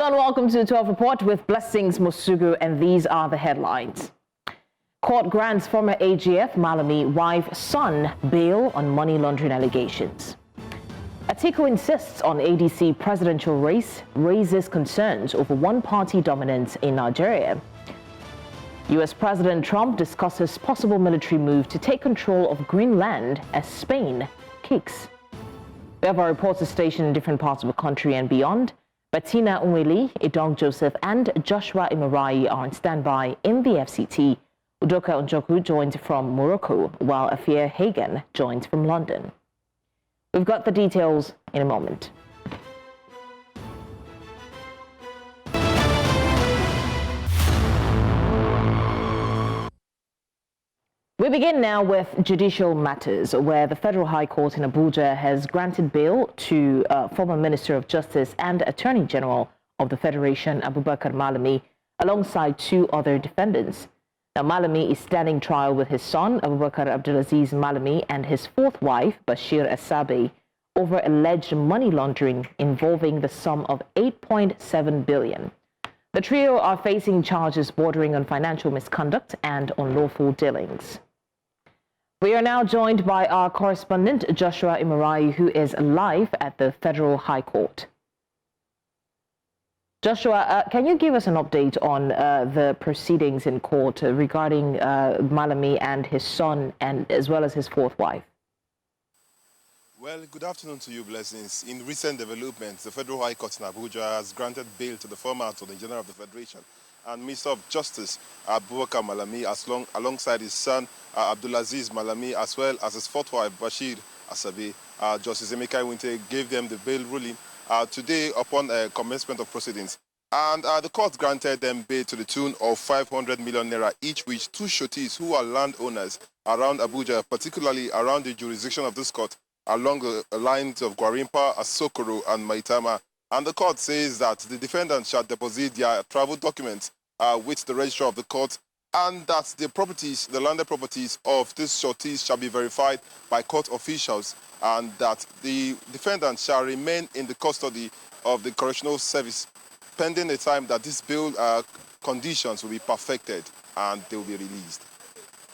Hello and welcome to the 12 Report with Blessings Musugu, and these are the headlines. Court grants former AGF Malami wife son bail on money laundering allegations. Atiku insists on ADC presidential race, raises concerns over one-party dominance in Nigeria. US President Trump discusses possible military move to take control of Greenland as Spain kicks. We have our reporters stationed in different parts of the country and beyond. Bettina Unweli, Idong Joseph, and Joshua Imarai are on standby in the FCT. Udoka Njoku joined from Morocco, while Afia Hagen joins from London. We've got the details in a moment. We begin now with judicial matters, where the Federal High Court in Abuja has granted bail to former Minister of Justice and Attorney General of the Federation, Abubakar Malami, alongside two other defendants. Now, Malami is standing trial with his son, Abubakar Abdulaziz Malami, and his fourth wife, Bashir Asabe, over alleged money laundering involving the sum of 8.7 billion. The trio are facing charges bordering on financial misconduct and unlawful dealings. We are now joined by our correspondent, Joshua Imarai, who is live at the Federal High Court. Joshua, can you give us an update on the proceedings in court regarding Malami and his son, and as well as his fourth wife? Well, good afternoon to you, Blessings. In recent developments, the Federal High Court in Abuja has granted bail to the former Attorney General of the Federation and Minister of Justice, Abubakar Malami, alongside his son, Abdulaziz Malami, as well as his fourth wife, Bashir Asabe. Justice Emeka Winte gave them the bail ruling today upon commencement of proceedings. And the court granted them bail to the tune of 500 million naira each, which two shotees who are landowners around Abuja, particularly around the jurisdiction of this court, along the lines of Gwarimpa, Asokoro, and Maitama. And the court says that the defendants shall deposit their travel documents with the registrar of the court, and that the properties, the landed properties of these sureties shall be verified by court officials, and that the defendants shall remain in the custody of the correctional service pending the time that these bail conditions will be perfected and they will be released.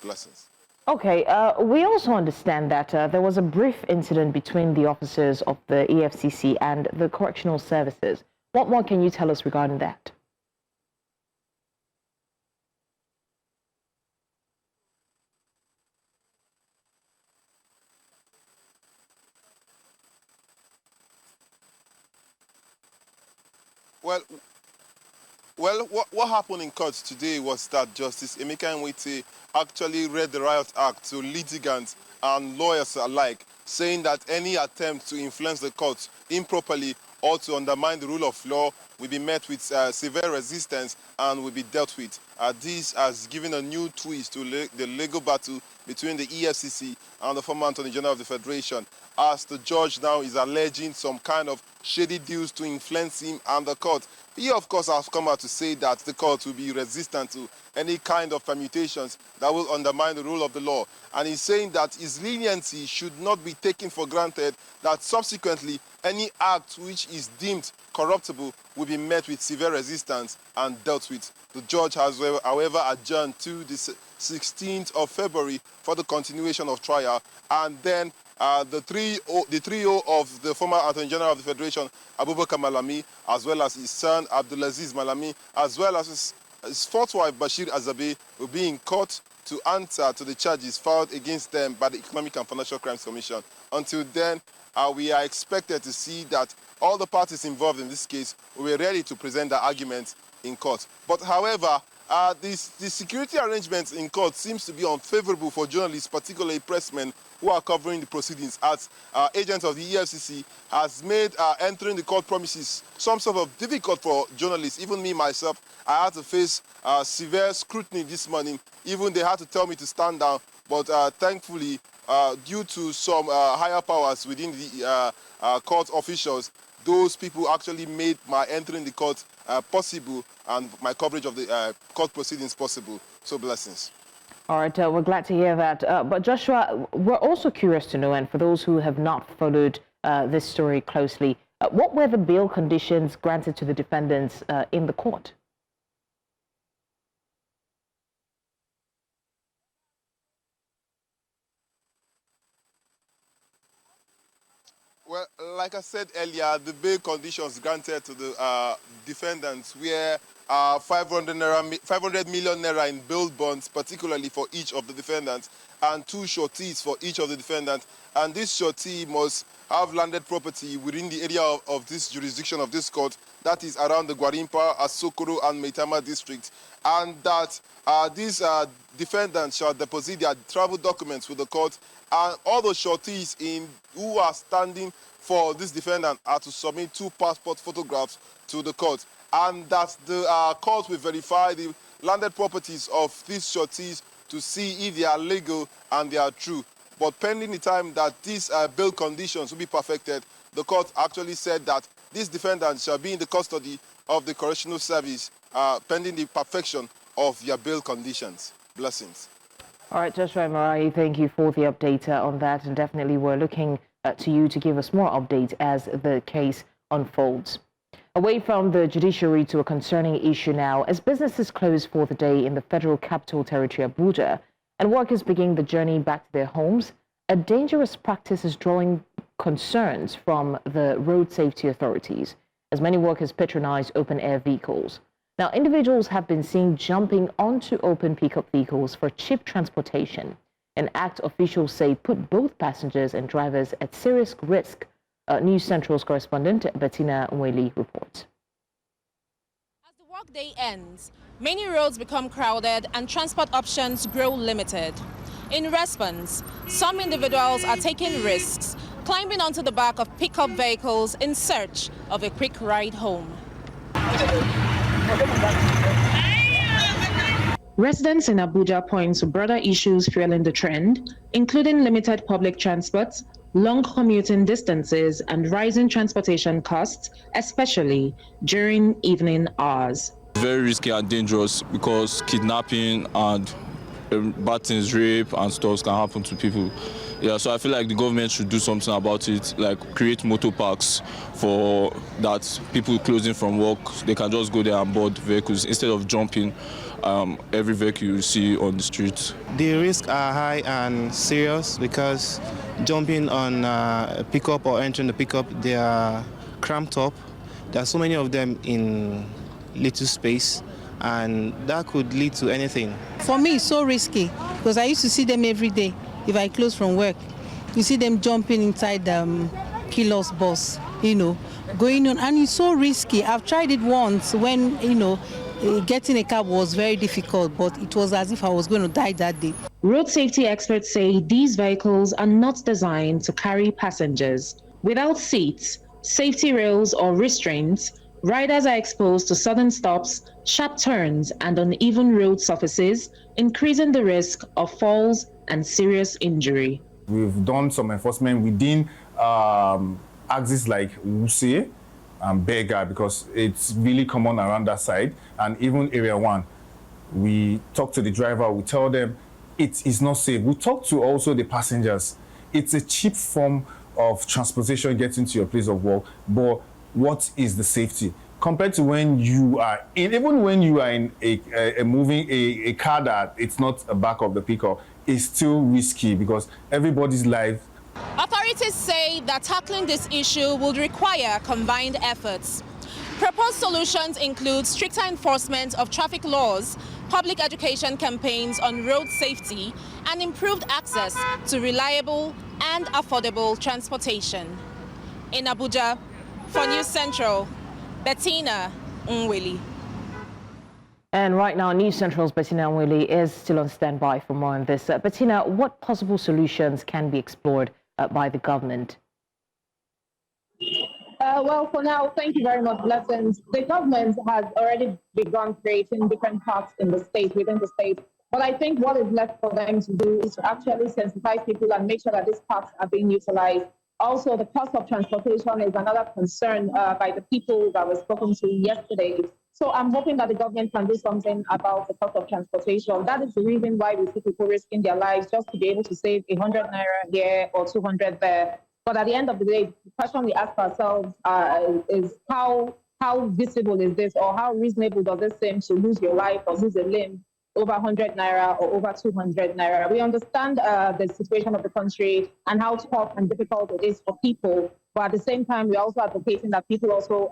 Blessings. Okay, we also understand that there was a brief incident between the officers of the EFCC and the correctional services. What more can you tell us regarding that? Well, what happened in court today was that Justice Emeka Nwite actually read the Riot Act to litigants and lawyers alike, saying that any attempt to influence the court improperly or to undermine the rule of law will be met with severe resistance and will be dealt with. This has given a new twist to the legal battle between the EFCC and the former Attorney General of the Federation, as the judge now is alleging some kind of shady deals to influence him and the court. He, of course, has come out to say that the court will be resistant to any kind of permutations that will undermine the rule of the law. And he's saying that his leniency should not be taken for granted, that subsequently any act which is deemed corruptible will be met with severe resistance and dealt with. The judge has, however, adjourned to the 16th of February for the continuation of trial, and then the trio of the former Attorney General of the Federation, Abubakar Malami, as well as his son, Abdulaziz Malami, as well as his fourth wife, Bashir Asabe, will be in court to answer to the charges filed against them by the Economic and Financial Crimes Commission. Until then, we are expected to see that all the parties involved in this case will be ready to present their arguments in court. But however, the security arrangements in court seems to be unfavorable for journalists, particularly pressmen who are covering the proceedings, as agents of the EFCC has made entering the court premises some sort of difficult for journalists. Even me, myself, I had to face severe scrutiny this morning. Even they had to tell me to stand down, but thankfully, due to some higher powers within the court officials, those people actually made my entering the court possible and my coverage of the court proceedings possible. So blessings. All right, we're glad to hear that. But Joshua, we're also curious to know, and for those who have not followed this story closely, What were the bail conditions granted to the defendants in the court? Well, like I said earlier, the bail conditions granted to the defendants were 500 million naira in bail bonds, particularly for each of the defendants, and 2 sureties for each of the defendants. And this surety must have landed property within the area of this jurisdiction of this court, that is around the Gwarimpa, Asokoro, and Maitama districts, and that these defendants shall deposit their travel documents with the court, and all the sureties who are standing for this defendant are to submit 2 passport photographs to the court, and that the court will verify the landed properties of these sureties to see if they are legal and they are true. But pending the time that these bail conditions will be perfected, the court actually said that these defendants shall be in the custody of the correctional service pending the perfection of their bail conditions. Blessings. All right, Joshua Marai, thank you for the update on that, and definitely we're looking to you to give us more updates as the case unfolds. Away from the judiciary to a concerning issue now, as businesses close for the day in the Federal Capital Territory, Abuja, and workers begin the journey back to their homes, a dangerous practice is drawing concerns from the road safety authorities, as many workers patronize open-air vehicles. Now, individuals have been seen jumping onto open pickup vehicles for cheap transportation, an act officials say put both passengers and drivers at serious risk. News Central's correspondent Bettina Nweli reports. As the workday ends, many roads become crowded and transport options grow limited. In response, some individuals are taking risks, climbing onto the back of pickup vehicles in search of a quick ride home. Residents in Abuja point to broader issues fueling the trend, including limited public transport, long commuting distances, and rising transportation costs, especially during evening hours. Very risky and dangerous because kidnapping and bad things, rape and stuff can happen to people. Yeah, so I feel like the government should do something about it, like create motor parks for that people closing from work, they can just go there and board vehicles instead of jumping every vehicle you see on the street. The risks are high and serious because jumping on a pickup or entering the pickup, they are cramped up. There are so many of them in little space, and that could lead to anything. For me, it's so risky because I used to see them every day. If I close from work, you see them jumping inside the killer's bus, going on, and it's so risky. I've tried it once when, getting a cab was very difficult, but it was as if I was going to die that day. Road safety experts say these vehicles are not designed to carry passengers. Without seats, safety rails or restraints, riders are exposed to sudden stops, sharp turns, and uneven road surfaces, increasing the risk of falls and serious injury. We've done some enforcement within axes like Wuse and Berger because it's really common around that side, and even Area 1. We talk to the driver, we tell them it is not safe. We talk to also the passengers. It's a cheap form of transportation getting to your place of work, but what is the safety? Compared to when you are in, even when you are in a car that it's not a back of the pickup, is still risky because everybody's life. Authorities say that tackling this issue would require combined efforts. Proposed solutions include stricter enforcement of traffic laws, public education campaigns on road safety, and improved access to reliable and affordable transportation. In Abuja, for News Central, Bettina Nweli. And right now, News Central's Bettina Nweli is still on standby for more on this. Bettina, what possible solutions can be explored by the government? Well, for now, thank you very much, Blessings. The government has already begun creating different parks in the state, within the state. But I think what is left for them to do is to actually sensitize people and make sure that these parks are being utilized. Also, the cost of transportation is another concern by the people that were spoken to yesterday. So I'm hoping that the government can do something about the cost of transportation. That is the reason why we see people risking their lives just to be able to save 100 naira here or 200 there. But at the end of the day, the question we ask ourselves is how visible is this, or how reasonable does it seem to lose your life or lose a limb over 100 naira or over 200 naira? We understand the situation of the country and how tough and difficult it is for people, but at the same time, we're also advocating that people also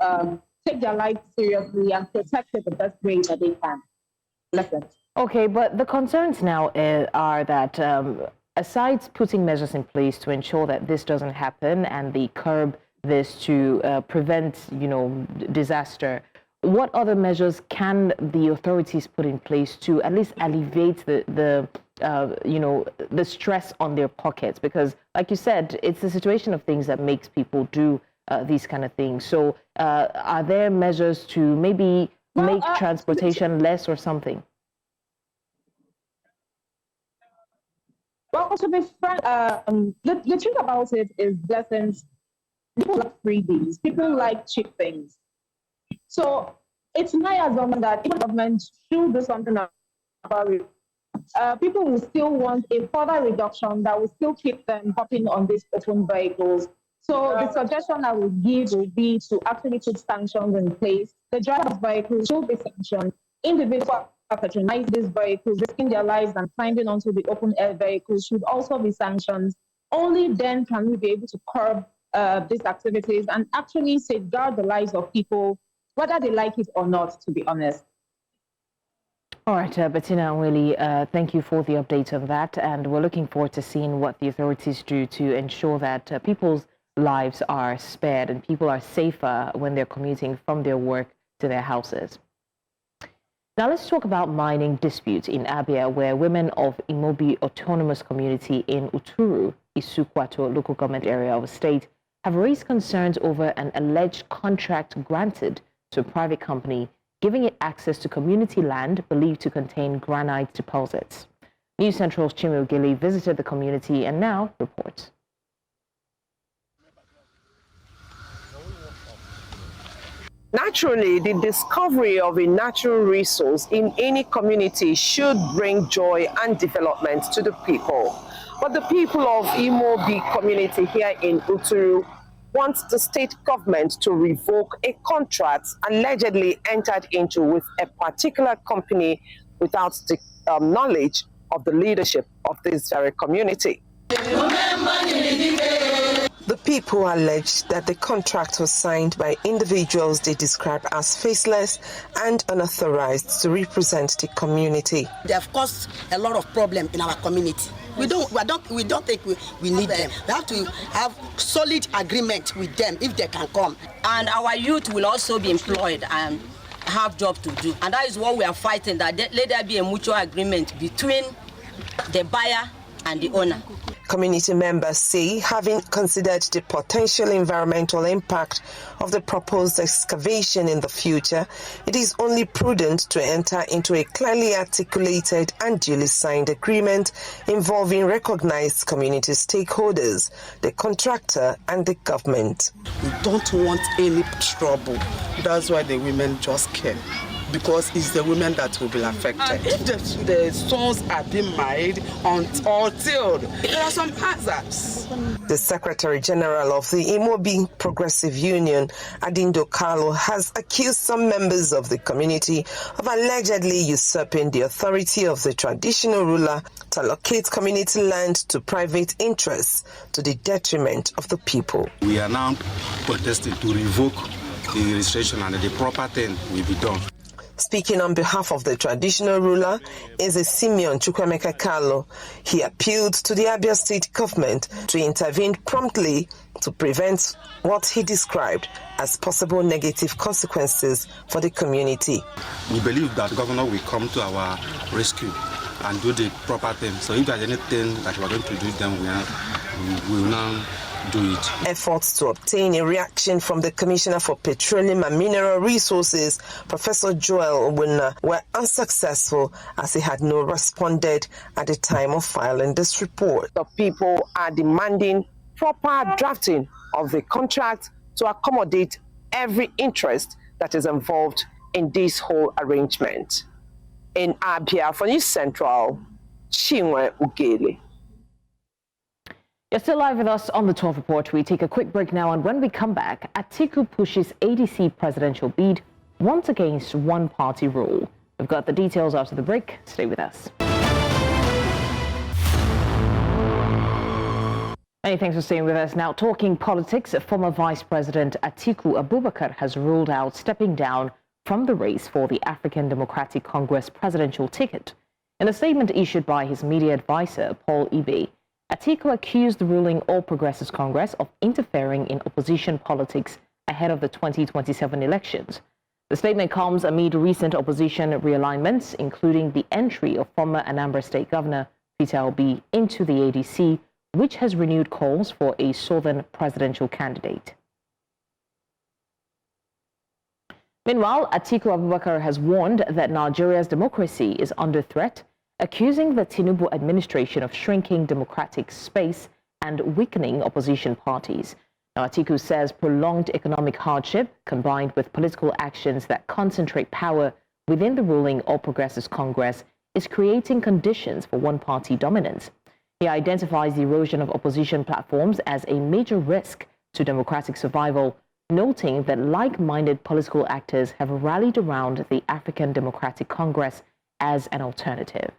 take their life seriously and protect it the best way that they can. Listen. Okay, but the concerns now are that aside putting measures in place to ensure that this doesn't happen and the curb this to prevent, disaster, what other measures can the authorities put in place to at least alleviate the stress on their pockets? Because, like you said, it's the situation of things that makes people do these kind of things. So, are there measures to maybe make transportation less or something? Well, to be frank, the truth about it is, blessings. People like freebies. People like cheap things. So it's my assumption that if the government should do something about it, people will still want a further reduction that will still keep them hopping on these open vehicles. So the suggestion I would give would be to actually put sanctions in place. The driver of vehicles should be sanctioned. Individuals who patronize these vehicles, risking their lives and climbing onto the open air vehicles should also be sanctioned. Only then can we be able to curb these activities and actually safeguard the lives of people, whether they like it or not, to be honest. All right, Bettina and Willie, thank you for the update on that. And we're looking forward to seeing what the authorities do to ensure that people's lives are spared and people are safer when they're commuting from their work to their houses. Now let's talk about mining disputes in Abia, where women of Imobi Autonomous Community in Uturu, Isukwato local government area of the state, have raised concerns over an alleged contract granted to a private company, giving it access to community land believed to contain granite deposits. News Central's Chime Ogili visited the community and now reports. Naturally, the discovery of a natural resource in any community should bring joy and development to the people. But the people of Imobi community here in Uturu want the state government to revoke a contract allegedly entered into with a particular company without the knowledge of the leadership of this very community. The people allege that the contract was signed by individuals they describe as faceless and unauthorized to represent the community. They have caused a lot of problem in our community. We don't think we need them. We have to have solid agreement with them if they can come. And our youth will also be employed and have job to do. And that is what we are fighting, that let there be a mutual agreement between the buyer and the owner. Community members say, having considered the potential environmental impact of the proposed excavation in the future, it is only prudent to enter into a clearly articulated and duly signed agreement involving recognized community stakeholders, the contractor and the government. We don't want any trouble. That's why the women just came, because it's the women that will be affected. If the stones are being mined or tilled, there are some hazards. The Secretary General of the Imobi Progressive Union, Adindo Carlo, has accused some members of the community of allegedly usurping the authority of the traditional ruler to allocate community land to private interests to the detriment of the people. We are now protesting to revoke the registration and the proper thing will be done. Speaking on behalf of the traditional ruler is a Simeon Chukwemeka Carlo. He appealed to the Abia state government to intervene promptly to prevent what he described as possible negative consequences for the community. We believe that the governor will come to our rescue and do the proper thing. So if there's anything that we are going to do, then we will now do it. Efforts to obtain a reaction from the Commissioner for Petroleum and Mineral Resources, Professor Joel Owuna, were unsuccessful as he had not responded at the time of filing this report. The people are demanding proper drafting of the contract to accommodate every interest that is involved in this whole arrangement. In Abia for News Central, Chinwe Ugele. You're still live with us on the 12 Report. We take a quick break now, and when we come back, Atiku pushes ADC presidential bid once against one-party rule. We've got the details after the break. Stay with us. Many thanks for staying with us. Now, talking politics, former Vice President Atiku Abubakar has ruled out stepping down from the race for the African Democratic Congress presidential ticket. In a statement issued by his media advisor, Paul Ibe, Atiku accused the ruling All Progressives Congress of interfering in opposition politics ahead of the 2027 elections. The statement comes amid recent opposition realignments, including the entry of former Anambra State Governor Peter Obi into the ADC, which has renewed calls for a southern presidential candidate. Meanwhile, Atiku Abubakar has warned that Nigeria's democracy is under threat, accusing the Tinubu administration of shrinking democratic space and weakening opposition parties. Now, Atiku says prolonged economic hardship, combined with political actions that concentrate power within the ruling All Progressives Congress, is creating conditions for one-party dominance. He identifies the erosion of opposition platforms as a major risk to democratic survival, noting that like-minded political actors have rallied around the African Democratic Congress as an alternative.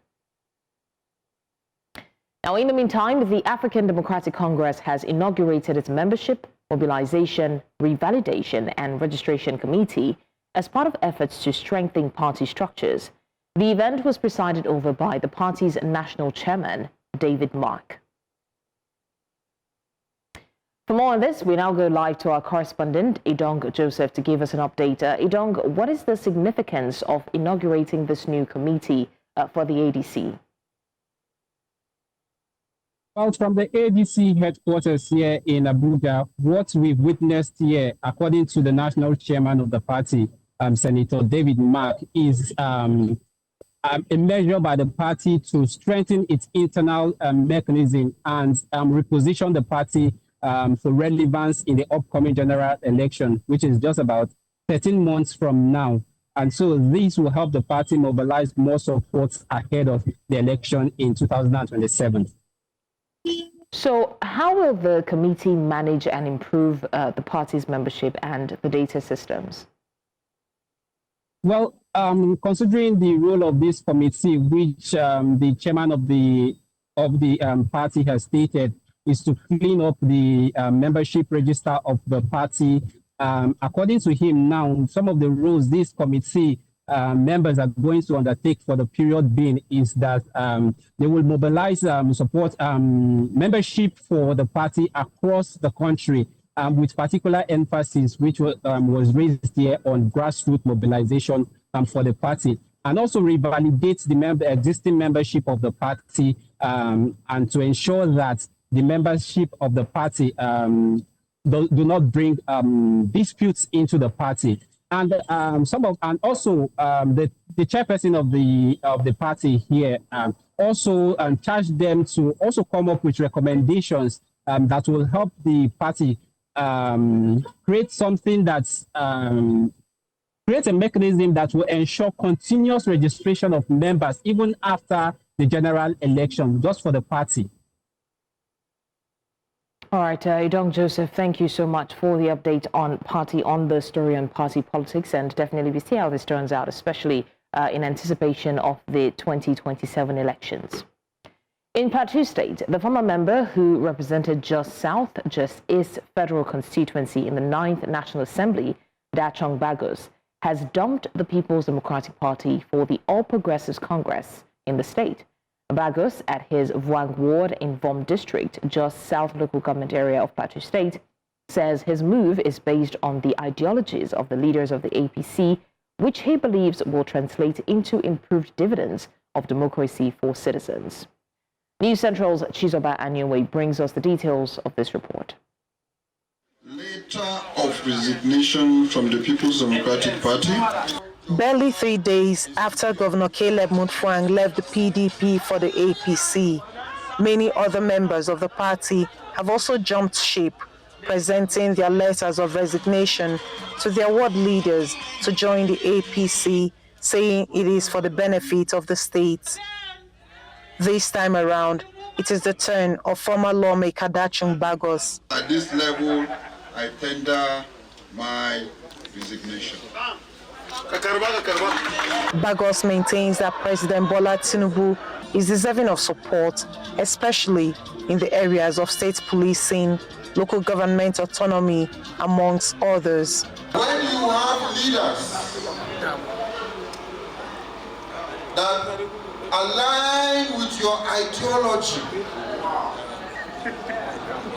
Now, in the meantime, the African Democratic Congress has inaugurated its membership, mobilization, revalidation, and registration committee as part of efforts to strengthen party structures. The event was presided over by the party's national chairman, David Mark. For more on this, we now go live to our correspondent, Idong Joseph, to give us an update. Idong, what is the significance of inaugurating this new committee for the ADC? Well, from the ADC headquarters here in Abuja, what we've witnessed here, according to the national chairman of the party, Senator David Mark, is a measure by the party to strengthen its internal mechanism and reposition the party for relevance in the upcoming general election, which is just about 13 months from now. And so this will help the party mobilize more support ahead of the election in 2027. So how will the committee manage and improve the party's membership and the data systems? Well, considering the role of this committee, which the chairman of the party has stated, is to clean up the membership register of the party. According to him now, some of the roles this committee members are going to undertake for the period being is that they will mobilize support membership for the party across the country, with particular emphasis which was raised here on grassroots mobilization for the party, and also revalidate the existing membership of the party and to ensure that the membership of the party do not bring disputes into the party. And also the chairperson of the party here also charged them to also come up with recommendations that will help the party create something that's create a mechanism that will ensure continuous registration of members even after the general election, just for the party. All right, Idong Joseph, thank you so much for the update on the story on party politics, and definitely we see how this turns out, especially in anticipation of the 2027 elections. In Plateau State, the former member who represented Just South, Just East federal constituency in the 9th National Assembly, Dachong Bagos, has dumped the People's Democratic Party for the All Progressives Congress in the state. Bagos, at his Vuang ward in Vom district, just south local government area of Plateau State, says his move is based on the ideologies of the leaders of the APC, which he believes will translate into improved dividends of democracy for citizens. News Central's Chizoba Anyuwe brings us the details of this report. Letter of resignation from the People's Democratic Party. Barely 3 days after Governor Caleb Mutfwang left the PDP for the APC, many other members of the party have also jumped ship, presenting their letters of resignation to their ward leaders to join the APC, saying it is for the benefit of the state. This time around, it is the turn of former lawmaker Dachung Bagos. At this level, I tender my resignation. Bagos maintains that President Bola Tinubu is deserving of support, especially in the areas of state policing, local government autonomy, amongst others. When you have leaders that align with your ideology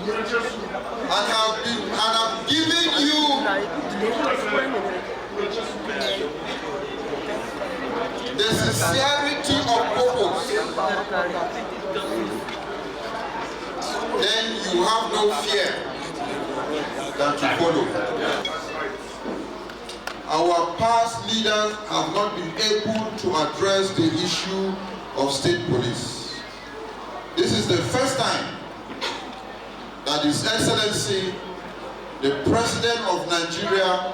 and have given you the sincerity of purpose, then you have no fear than to follow. Our past leaders have not been able to address the issue of state police. This is the first time that His Excellency, the President of Nigeria,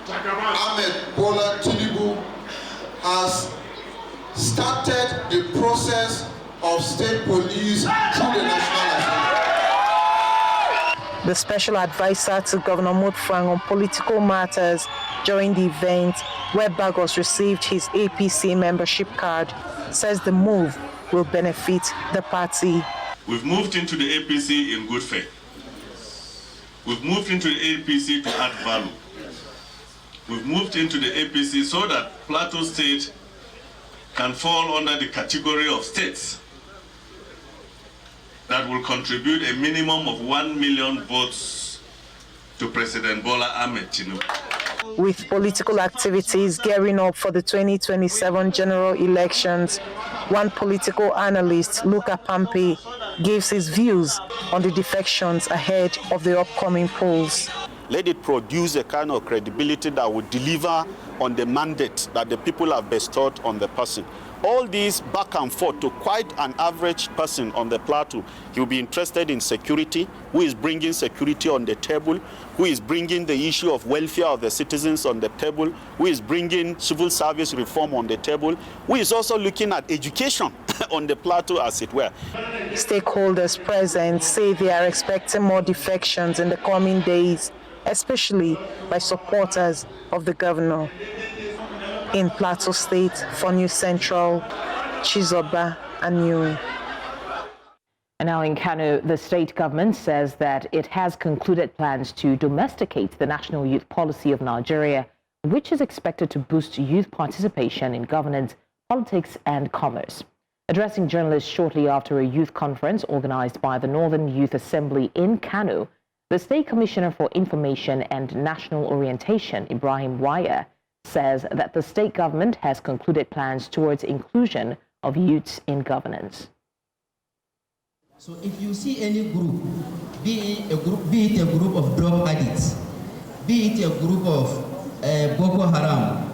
Ahmed Bola Tinubu, has started the process of state police through the National Assembly. The special advisor to Governor Mutfwang on political matters during the event where Bagos received his APC membership card says the move will benefit the party. We've moved into the APC in good faith. We've moved into the APC to add value. We've moved into the APC so that Plateau State can fall under the category of states that will contribute a minimum of 1 million votes to President Bola Ahmed Tinubu. With political activities gearing up for the 2027 general elections, one political analyst, Luca Pampe, gives his views on the defections ahead of the upcoming polls. Let it produce a kind of credibility that would deliver on the mandate that the people have bestowed on the person. All these back and forth to quite an average person on the plateau, he will be interested in security, who is bringing security on the table, who is bringing the issue of welfare of the citizens on the table, who is bringing civil service reform on the table, who is also looking at education on the plateau, as it were. Stakeholders present say they are expecting more defections in the coming days, especially by supporters of the governor. In Plateau State, for News Central, Chizoba Anyuri. And now in Kano, the state government says that it has concluded plans to domesticate the National Youth Policy of Nigeria, which is expected to boost youth participation in governance, politics and commerce. Addressing journalists shortly after a youth conference organized by the Northern Youth Assembly in Kano, the State Commissioner for Information and National Orientation, Ibrahim Waya, says that the state government has concluded plans towards inclusion of youths in governance. So if you see any group, be it a group of drug addicts, be it a group of Boko Haram,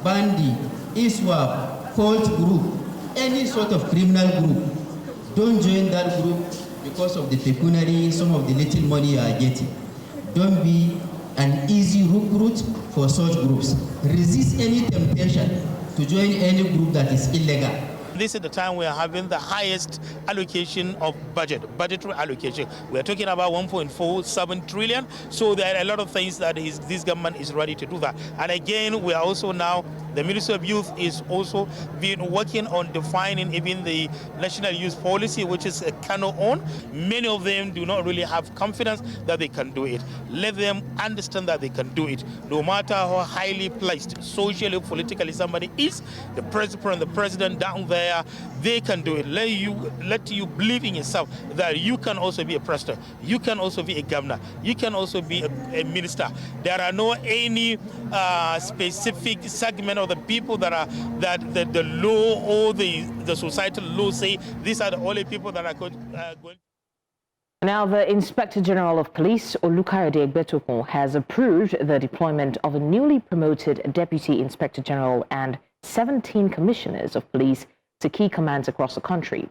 Bandi, ISWAP, cult group, any sort of criminal group, don't join that group because of the pecuniary, some of the little money you are getting. Don't be an easy recruit for such groups. Resist any temptation to join any group that is illegal. This is the time we are having the highest allocation of budgetary allocation. We are talking about 1.47 trillion. So there are a lot of things that this government is ready to do that. And again, we are also now, the Ministry of Youth is also been working on defining even the National Youth Policy, which is a Kano own. Many of them do not really have confidence that they can do it. Let them understand that they can do it. No matter how highly placed socially, politically somebody is, the president down there, they can do it. Let you believe in yourself that you can also be a president, you can also be a governor, you can also be a minister. There are no any specific segment of the people that the law or the societal law say these are the only people that are going. Now, the Inspector General of Police, Olukayode Egbetokun, has approved the deployment of a newly promoted Deputy Inspector General and 17 Commissioners of Police to key commands across the country.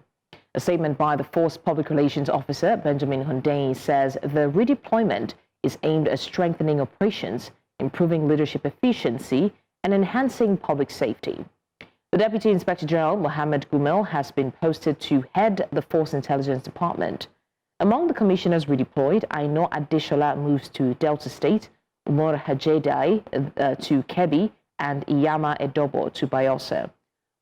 A statement by the Force Public Relations Officer, Benjamin Hundeyin, says the redeployment is aimed at strengthening operations, improving leadership efficiency, and enhancing public safety. The Deputy Inspector General, Mohammed Gumel, has been posted to head the Force Intelligence Department. Among the commissioners redeployed, Aino Adeshola moves to Delta State, Umar Hajedai to Kebbi, and Iyama Edobo to Bayelsa.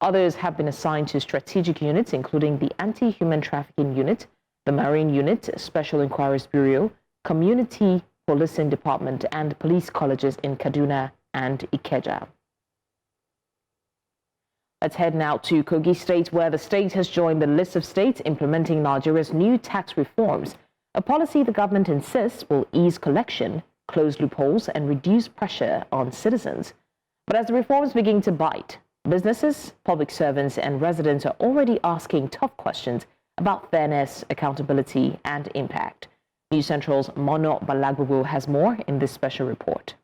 Others have been assigned to strategic units, including the Anti-Human Trafficking Unit, the Marine Unit, Special Inquiries Bureau, Community Policing Department, and police colleges in Kaduna and Ikeja. Let's head now to Kogi State, where the state has joined the list of states implementing Nigeria's new tax reforms, a policy the government insists will ease collection, close loopholes, and reduce pressure on citizens. But as the reforms begin to bite, businesses, public servants, and residents are already asking tough questions about fairness, accountability, and impact. News Central's Mono Balagbogo has more in this special report.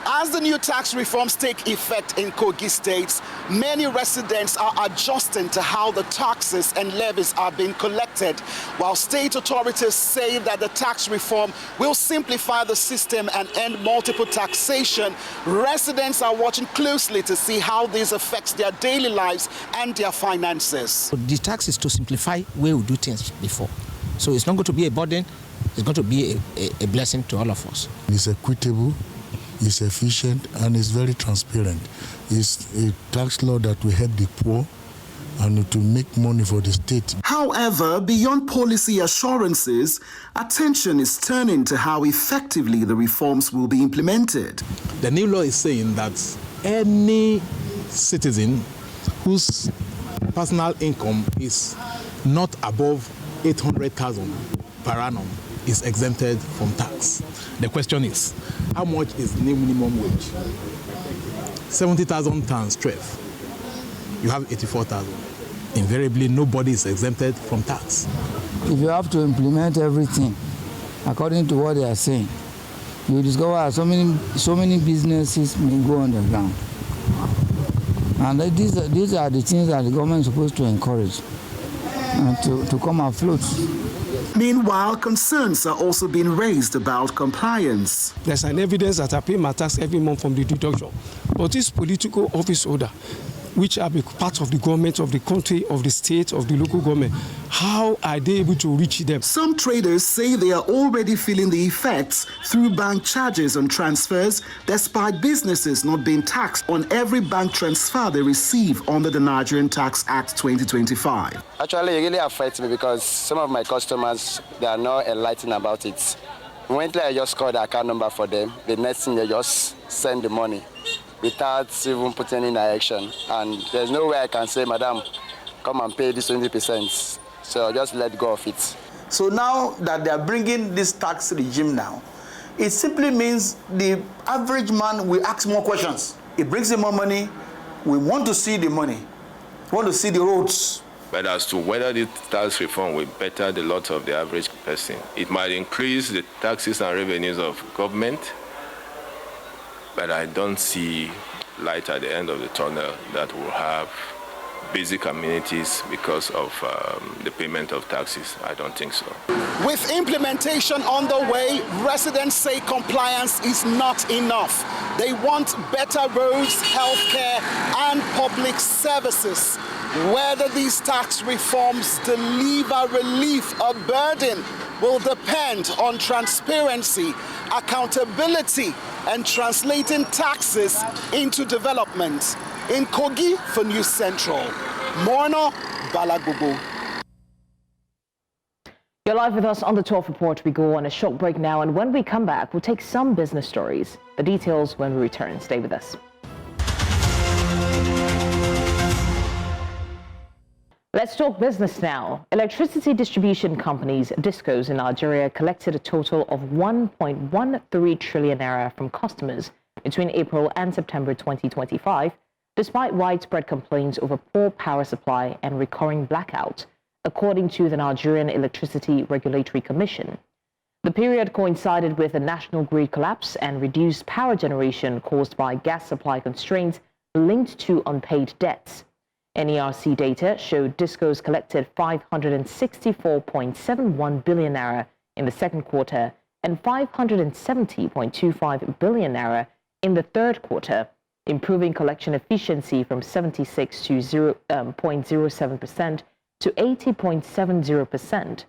As the new tax reforms take effect in Kogi State, many residents are adjusting to how the taxes and levies are being collected, while state authorities say that the tax reform will simplify the system and end multiple taxation. Residents are watching closely to see how this affects their daily lives and their finances. The tax is to simplify where we do things before. So it's not going to be a burden, it's going to be a blessing to all of us. It's equitable, it's efficient, and it's very transparent. It's a tax law that will help the poor and to make money for the state. However, beyond policy assurances, attention is turning to how effectively the reforms will be implemented. The new law is saying that any citizen whose personal income is not above 800,000 per annum is exempted from tax. The question is, how much is the new minimum wage? 70,000 times 12, you have 84,000. Invariably, nobody is exempted from tax. If you have to implement everything according to what they are saying, you discover so many businesses may go underground. And these are the things that the government is supposed to encourage to come afloat. Meanwhile, concerns are also being raised about compliance. There's an evidence that I pay my tax every month from the deduction. But this political office holder, which are part of the government of the country, of the state, of the local government, how are they able to reach them? Some traders say they are already feeling the effects through bank charges on transfers, despite businesses not being taxed on every bank transfer they receive under the Nigerian Tax Act 2025. Actually, it really affects me because some of my customers, they are not enlightened about it. When I just call the account number for them, the next thing they just send the money without even putting in action. And there's no way I can say, Madam, come and pay this 20%. So I just let go of it. So now that they are bringing this tax regime now, it simply means the average man will ask more questions. It brings in more money. We want to see the money. We want to see the roads. But as to whether the tax reform will better the lot of the average person, it might increase the taxes and revenues of government, but I don't see light at the end of the tunnel that will have basic amenities because of the payment of taxes. I don't think so. With implementation on the way, residents say compliance is not enough. They want better roads, healthcare, and public services. Whether these tax reforms deliver relief or burden will depend on transparency, accountability, and translating taxes into development. In Kogi for News Central, Mono Balagbogo. You're live with us on the 12 Report. We go on a short break now, and when we come back, we'll take some business stories. The details when we return. Stay with us. Let's talk business now. Electricity distribution companies, DISCOs in Nigeria, collected a total of 1.13 trillion naira from customers between April and September 2025, despite widespread complaints over poor power supply and recurring blackouts, according to the Nigerian Electricity Regulatory Commission. The period coincided with a national grid collapse and reduced power generation caused by gas supply constraints linked to unpaid debts. NERC data showed DISCOs collected 564.71 billion naira in the second quarter and 570.25 billion naira in the third quarter, improving collection efficiency from 76 to 0.07% to 80.70%.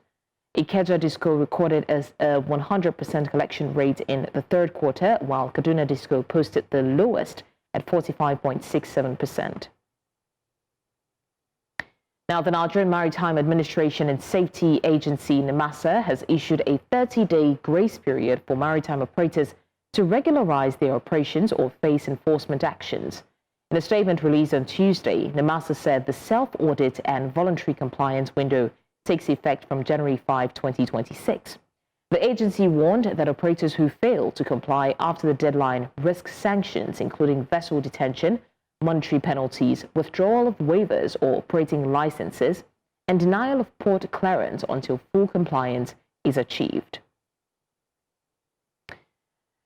Ikeja Disco recorded as a 100% collection rate in the third quarter, while Kaduna Disco posted the lowest at 45.67%. Now, the Nigerian Maritime Administration and Safety Agency, NIMASA, has issued a 30-day grace period for maritime operators to regularize their operations or face enforcement actions. In a statement released on Tuesday, NIMASA said the self-audit and voluntary compliance window takes effect from January 5, 2026. The agency warned that operators who fail to comply after the deadline risk sanctions, including vessel detention, monetary penalties, withdrawal of waivers or operating licenses, and denial of port clearance until full compliance is achieved.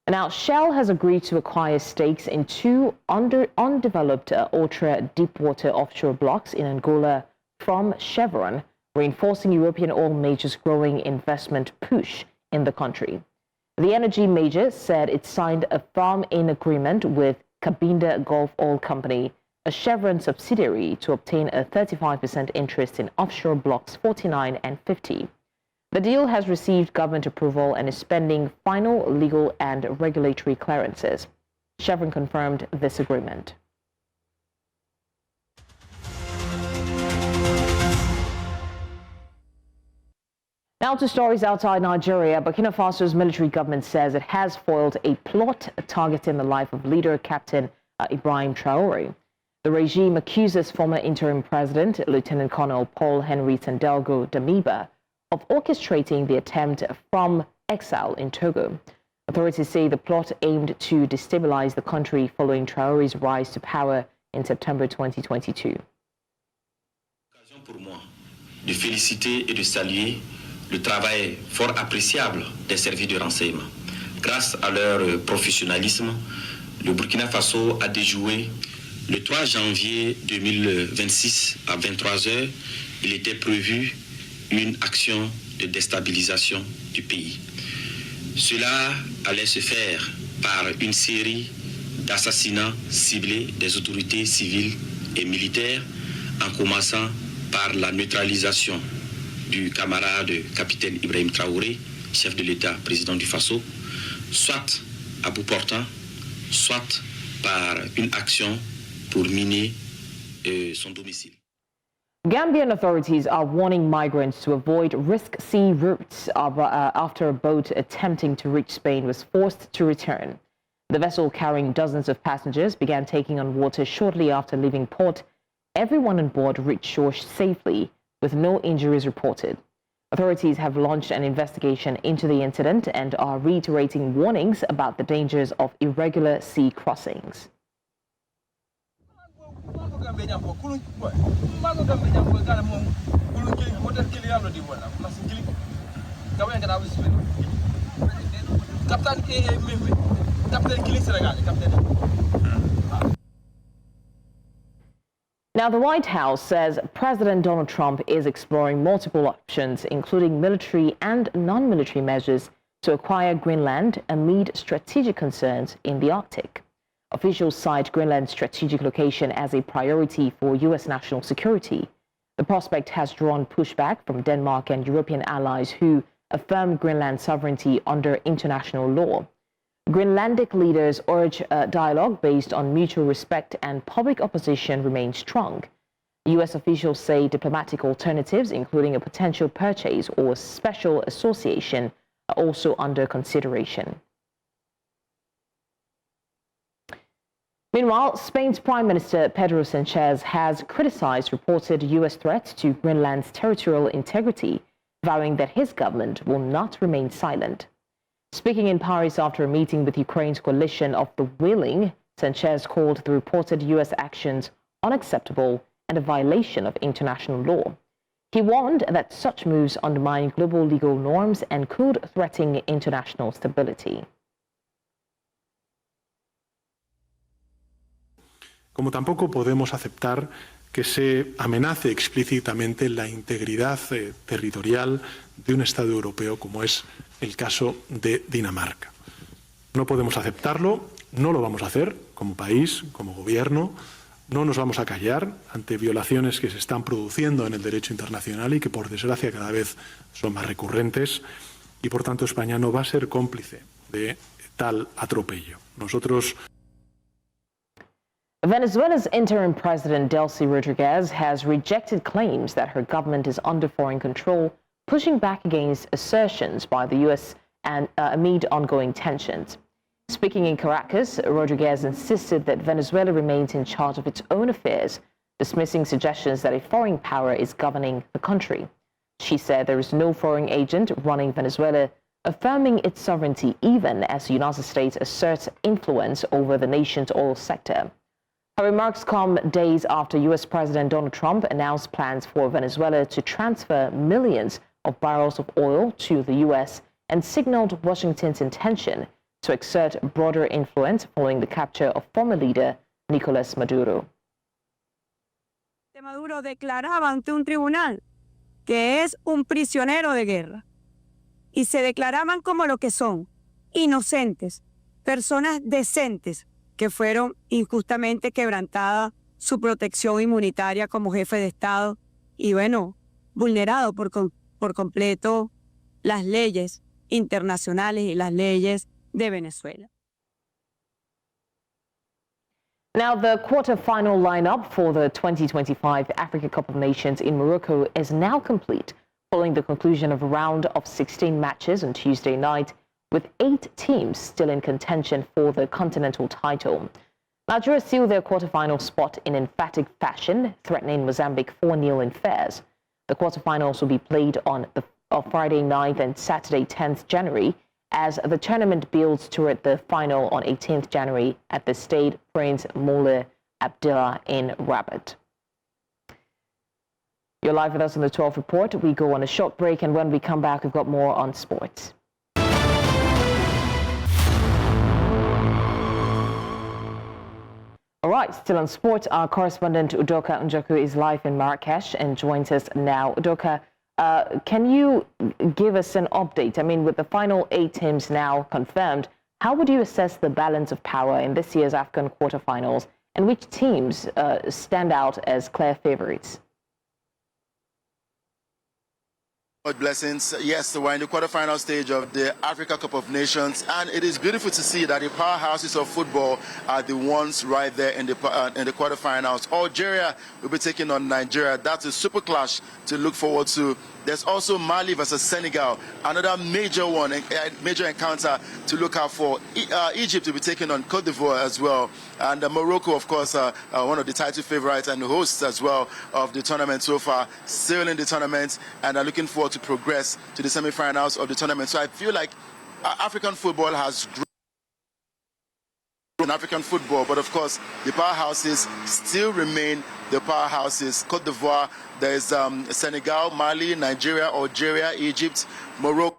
Now, Shell has agreed to acquire stakes in two undeveloped ultra-deepwater offshore blocks in Angola from Chevron, reinforcing European oil majors' growing investment push in the country. The energy major said it signed a farm-in agreement with Cabinda Gulf Oil Company, a Chevron subsidiary, to obtain a 35% interest in offshore blocks 49 and 50. The deal has received government approval and is pending final legal and regulatory clearances. Chevron confirmed this agreement. Now to stories outside Nigeria. Burkina Faso's military government says it has foiled a plot targeting the life of leader Captain Ibrahim Traore. The regime accuses former interim president, Lieutenant Colonel Paul Henry Sandelgo Damiba, of orchestrating the attempt from exile in Togo. Authorities say the plot aimed to destabilize the country following Traore's rise to power in September 2022. Pour moi de féliciter et de saluer le travail fort appréciable des services de renseignement. Grâce à leur professionnalisme, le Burkina Faso a déjoué le 3 janvier 2026 à 23h. Il était prévu une action de déstabilisation du pays. Cela allait se faire par une série d'assassinats ciblés des autorités civiles et militaires, en commençant par la neutralisation du camarade capitaine Ibrahim Traoré, chef de l'État, président du Faso, soit à bout portant, soit par une action pour miner son domicile. Gambian authorities are warning migrants to avoid risk sea routes after a boat attempting to reach Spain was forced to return. The vessel carrying dozens of passengers began taking on water shortly after leaving port. Everyone on board reached shore safely, with no injuries reported. Authorities have launched an investigation into the incident and are reiterating warnings about the dangers of irregular sea crossings. Now, the White House says President Donald Trump is exploring multiple options, including military and non-military measures, to acquire Greenland amid strategic concerns in the Arctic. Officials cite Greenland's strategic location as a priority for U.S. national security. The prospect has drawn pushback from Denmark and European allies who affirm Greenland's sovereignty under international law. Greenlandic leaders urge a dialogue based on mutual respect, and public opposition remains strong. U.S. officials say diplomatic alternatives, including a potential purchase or special association, are also under consideration. Meanwhile, Spain's Prime Minister Pedro Sanchez has criticized reported U.S. threats to Greenland's territorial integrity, vowing that his government will not remain silent. Speaking in Paris after a meeting with Ukraine's coalition of the willing, Sanchez called the reported U.S. actions unacceptable and a violation of international law. He warned that such moves undermine global legal norms and could threaten international stability. Como tampoco podemos aceptar que se amenace explícitamente la integridad territorial de un Estado europeo como es el caso de Dinamarca. No podemos aceptarlo No lo vamos a hacer como país, como gobierno. No nos vamos a callar ante violaciones que se están produciendo en el derecho internacional y que, por desgracia, cada vez son más recurrentes. Y, por tanto, España no va a ser cómplice de tal atropello. Nosotros... Venezuela's interim president, Delcy Rodriguez, has rejected claims that her government is under foreign control, pushing back against assertions by the U.S. and amid ongoing tensions. Speaking in Caracas, Rodriguez insisted that Venezuela remains in charge of its own affairs, dismissing suggestions that a foreign power is governing the country. She said there is no foreign agent running Venezuela, affirming its sovereignty even as the United States asserts influence over the nation's oil sector. Her remarks come days after U.S. President Donald Trump announced plans for Venezuela to transfer millions of barrels of oil to the U.S. and signaled Washington's intention to exert broader influence following the capture of former leader Nicolás Maduro. Maduro declaraba ante un tribunal que es un prisionero de guerra y se declaraban como lo que son, inocentes, personas decentes que fueron injustamente quebrantada su protección inmunitaria como jefe de Estado y, bueno, vulnerado por completo las leyes internacionales y las leyes de Venezuela. Now, the quarter-final lineup for the 2025 Africa Cup of Nations in Morocco is now complete, following the conclusion of a round of 16 matches on Tuesday night, with 8 teams still in contention for the continental title. Nigeria sealed their quarter-final spot in emphatic fashion, threatening Mozambique 4-0 in Fairs. The quarter-finals will be played on Friday 9th and Saturday 10th January, as the tournament builds toward the final on 18th January at the Stade Prince Moulay Abdallah in Rabat. You're live with us on the 12 Report. We go on a short break, and when we come back, we've got more on sports. All right, still on sports, our correspondent Udoka Njoku is live in Marrakesh and joins us now. Udoka, can you give us an update? I mean, with the final 8 teams now confirmed, how would you assess the balance of power in this year's African quarterfinals, and which teams stand out as clear favorites? Blessings. Yes, we're in the quarterfinal stage of the Africa Cup of Nations, and it is beautiful to see that the powerhouses of football are the ones right there in the quarterfinals. Algeria will be taking on Nigeria. That's a super clash to look forward to. There's also Mali versus Senegal, another major one, a major encounter to look out for. Egypt will be taking on Cote d'Ivoire as well. And Morocco, of course, one of the title favorites and hosts as well of the tournament so far, still in the tournament and are looking forward to progress to the semi-finals of the tournament. So I feel like African football has grown in African football, but of course, the powerhouses still remain the powerhouses. Cote d'Ivoire, there's Senegal, Mali, Nigeria, Algeria, Egypt, Morocco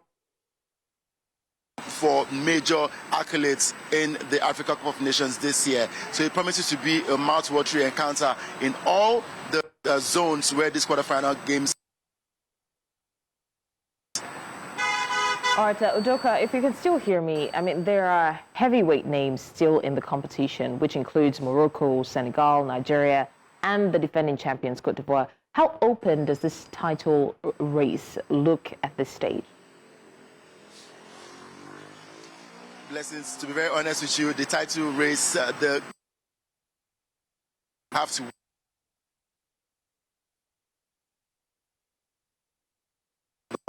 for major accolades in the Africa Cup of Nations this year. So it promises to be a mouth-watering encounter in all the zones where this quarterfinal games. All right, Udoka, if you can still hear me, I mean, there are heavyweight names still in the competition, which includes Morocco, Senegal, Nigeria, and the defending champions, Cote d'Ivoire. How open does this title race look at this stage? Blessings, to be very honest with you, the title race, have to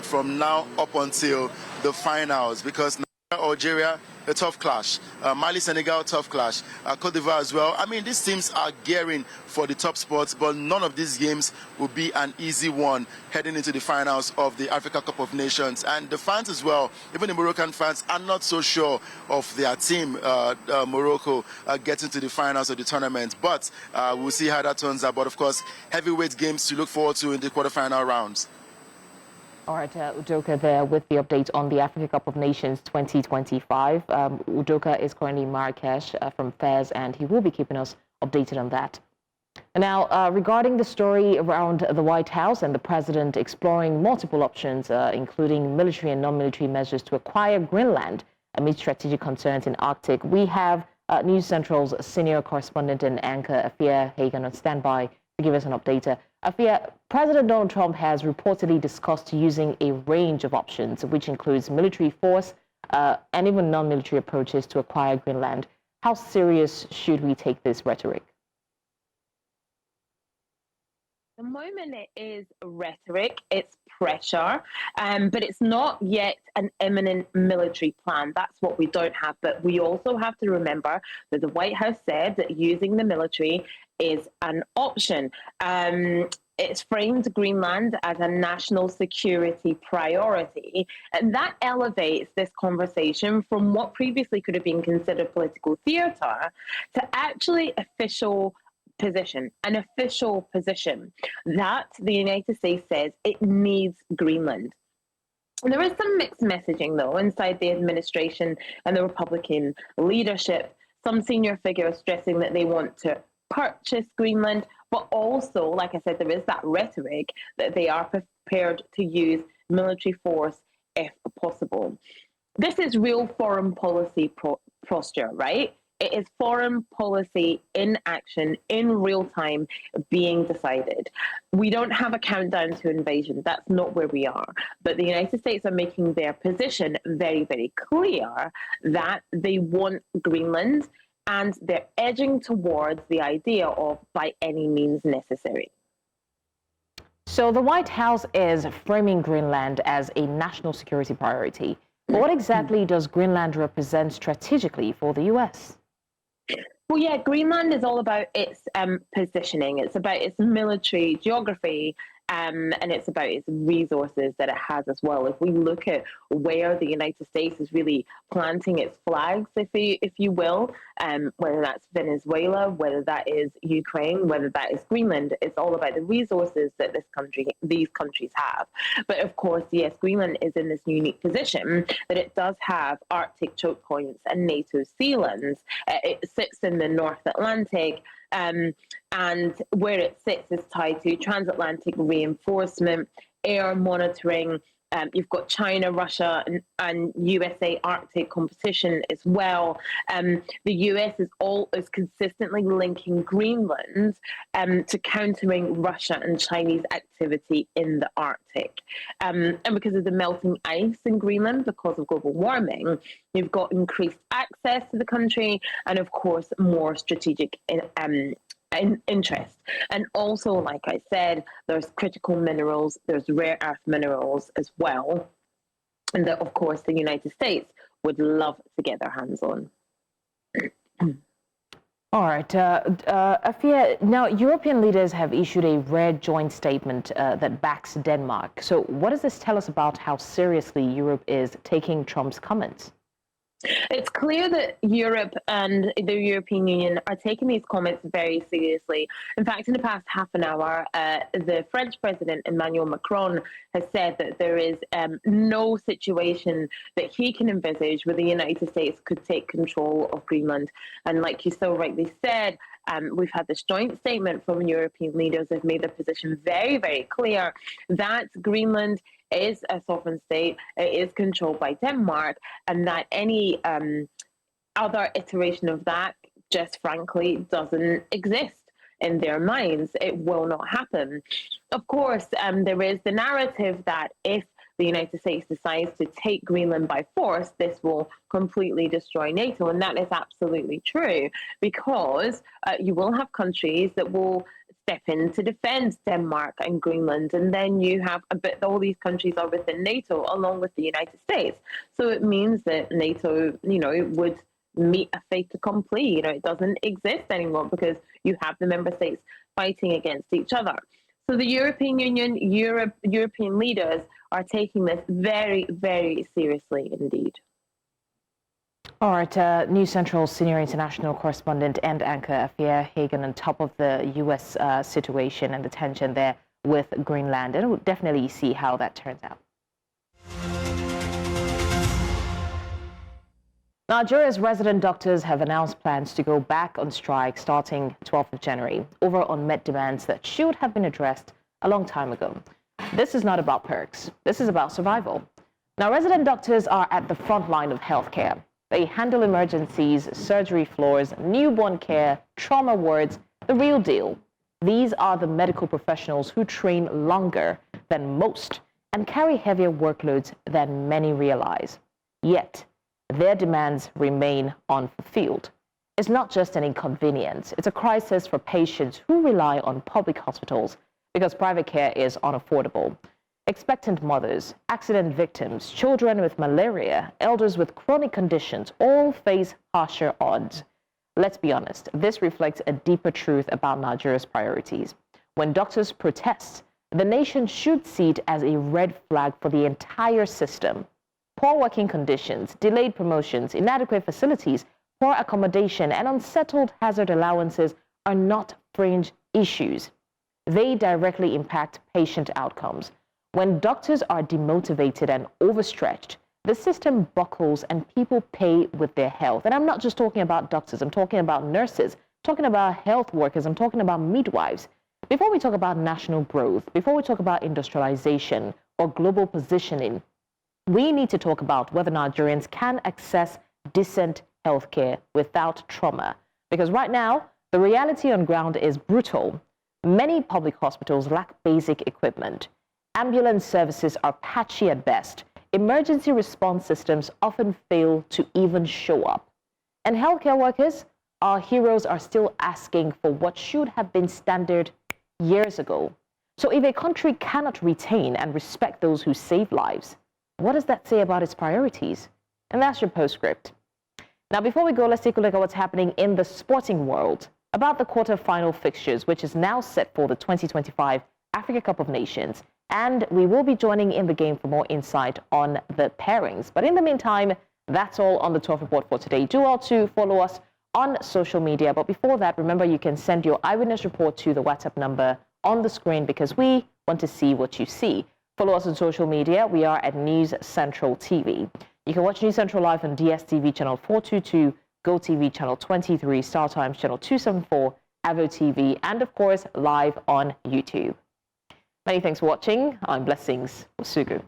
from now up until the finals, because Algeria, a tough clash. Mali, Senegal, tough clash. Cote d'Ivoire as well. I mean, these teams are gearing for the top spots, but none of these games will be an easy one heading into the finals of the Africa Cup of Nations. And the fans as well, even the Moroccan fans, are not so sure of their team, Morocco, getting to the finals of the tournament. But we'll see how that turns out. But of course, heavyweight games to look forward to in the quarterfinal rounds. All right, Udoka there with the update on the Africa Cup of Nations 2025. Udoka is currently in Marrakesh from Fairs, and he will be keeping us updated on that. Now, regarding the story around the White House and the president exploring multiple options, including military and non-military measures to acquire Greenland amid strategic concerns in Arctic, we have News Central's senior correspondent and anchor, Afia Hagan, on standby to give us an update. Afia, President Donald Trump has reportedly discussed using a range of options, which includes military force and even non-military approaches to acquire Greenland. How serious should we take this rhetoric? The moment it is rhetoric, it's pressure, but it's not yet an imminent military plan. That's what we don't have. But we also have to remember that the White House said that using the military is an option. It's framed Greenland as a national security priority, and that elevates this conversation from what previously could have been considered political theatre to actually an official position that the United States says it needs Greenland. And there is some mixed messaging, though, inside the administration and the Republican leadership. Some senior figures stressing that they want to purchase Greenland, but also, like I said, there is that rhetoric that they are prepared to use military force if possible. This is real foreign policy posture, right? It is foreign policy in action, in real time, being decided. We don't have a countdown to invasion. That's not where we are. But the United States are making their position very, very clear that they want Greenland, and they're edging towards the idea of by any means necessary. So the White House is framing Greenland as a national security priority. But what exactly does Greenland represent strategically for the U.S.? Well, yeah, Greenland is all about its positioning. It's about its military geography, and it's about its resources that it has as well. If we look at where the United States is really planting its flags, if you will, whether that's Venezuela, whether that is Ukraine, whether that is Greenland, it's all about the resources that these countries have. But of course, yes, Greenland is in this unique position that it does have Arctic choke points and NATO sea lands. It sits in the North Atlantic. And where it sits is tied to transatlantic reinforcement, air monitoring. You've got China, Russia, and USA Arctic competition as well. The US is consistently linking Greenland to countering Russia and Chinese activity in the Arctic. And because of the melting ice in Greenland, because of global warming, you've got increased access to the country, and of course, more strategic interest. And also, like I said, there's critical minerals, there's rare earth minerals as well, and that, of course, the United States would love to get their hands on. All right. Afia, now European leaders have issued a red joint statement that backs Denmark. So what does this tell us about how seriously Europe is taking Trump's comments? It's clear that Europe and the European Union are taking these comments very seriously. In fact, in the past half an hour, the French President Emmanuel Macron has said that there is no situation that he can envisage where the United States could take control of Greenland. And like you so rightly said, we've had this joint statement from European leaders that have made their position very, very clear that Greenland is a sovereign state, it is controlled by Denmark, and that any other iteration of that just frankly doesn't exist in their minds. It will not happen. Of course, there is the narrative that if the United States decides to take Greenland by force, this will completely destroy NATO. And that is absolutely true, because you will have countries that will step in to defend Denmark and Greenland. And then you have all these countries are within NATO along with the United States. So it means that NATO, would meet a fait accompli. It doesn't exist anymore because you have the member states fighting against each other. So the European Union, European leaders are taking this very, very seriously indeed. All right, News Central senior international correspondent and anchor Afia Hagan on top of the U.S. Situation and the tension there with Greenland. And we'll definitely see how that turns out. Nigeria's resident doctors have announced plans to go back on strike starting 12th of January over unmet demands that should have been addressed a long time ago. This is not about perks. This is about survival. Now, resident doctors are at the front line of healthcare. They handle emergencies, surgery floors, newborn care, trauma wards, the real deal. These are the medical professionals who train longer than most and carry heavier workloads than many realize. Yet, their demands remain unfulfilled. It's not just an inconvenience, it's a crisis for patients who rely on public hospitals because private care is unaffordable. Expectant mothers, accident victims, children with malaria, elders with chronic conditions all face harsher odds. Let's be honest, this reflects a deeper truth about Nigeria's priorities. When doctors protest, the nation should see it as a red flag for the entire system. Poor working conditions, delayed promotions, inadequate facilities, poor accommodation, and unsettled hazard allowances are not fringe issues. They directly impact patient outcomes. When doctors are demotivated and overstretched, the system buckles and people pay with their health. And I'm not just talking about doctors, I'm talking about nurses, talking about health workers, I'm talking about midwives. Before we talk about national growth, before we talk about industrialization or global positioning, we need to talk about whether Nigerians can access decent healthcare without trauma. Because right now, the reality on ground is brutal. Many public hospitals lack basic equipment. Ambulance services are patchy at best. Emergency response systems often fail to even show up. And healthcare workers, our heroes, are still asking for what should have been standard years ago. So if a country cannot retain and respect those who save lives, what does that say about its priorities? And that's your postscript. Now, before we go, let's take a look at what's happening in the sporting world about the quarter-final fixtures, which is now set for the 2025 Africa Cup of Nations. And we will be joining in the game for more insight on the pairings. But in the meantime, that's all on the 12 Report for today. Do all to follow us on social media. But before that, remember you can send your eyewitness report to the WhatsApp number on the screen because we want to see what you see. Follow us on social media. We are at News Central TV. You can watch News Central live on DSTV channel 422, GoTV channel 23, StarTimes channel 274, Avo TV, and of course, live on YouTube. Many thanks for watching. I'm Blessings Osugu.